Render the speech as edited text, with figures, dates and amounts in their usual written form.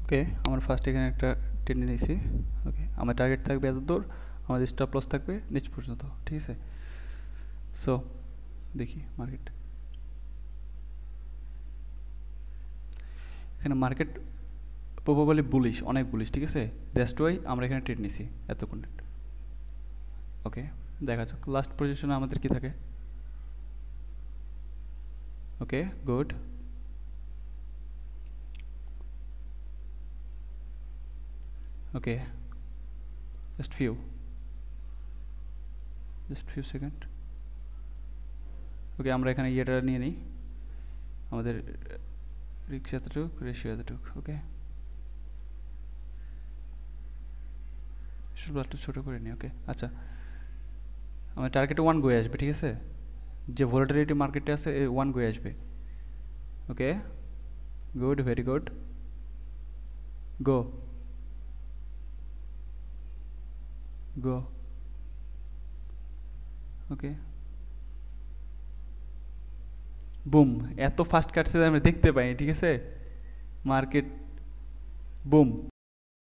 ওকে, আমার ফার্স্ট এখানে একটা টেনে নিয়েছি। ওকে, আমার টার্গেট থাকবে এত দূর, আমাদের স্টপ লস থাকবে নিচ পর্যন্ত, ঠিক আছে। সো দেখি মার্কেট, এখানে মার্কেট প্রবাবলি বুলিশ, অনেক বুলিশ, ঠিক আছে। দ্যাটস ওয়াই আমরা এখানে ট্রেড নিছি এতক্ষণ। ওকে, দেখা যাক লাস্ট পজিশনে আমাদের কি থাকে। ওকে, গুড। ওকে, জাস্ট ফিউ সেকেন্ড। ওকে, আমরা এখানে ইয়েটা নিয়ে নিই, আমাদের রিক্স এতটুক, রেশিও এতটুক। ওকে, একটু ছোটো করে নিই। ওকে, আচ্ছা, আমার টার্গেটে 1 গয়ে আসবে, ঠিক আছে। যে ভোলাটিলিটি মার্কেটে আছে 1 গয়ে আসবে। ওকে, গুড, ভেরি গুড, গো গো। ওকে, বুম, এত ফাস্ট কাটছে আমরা দেখতে পাইনি, ঠিক আছে। Market broom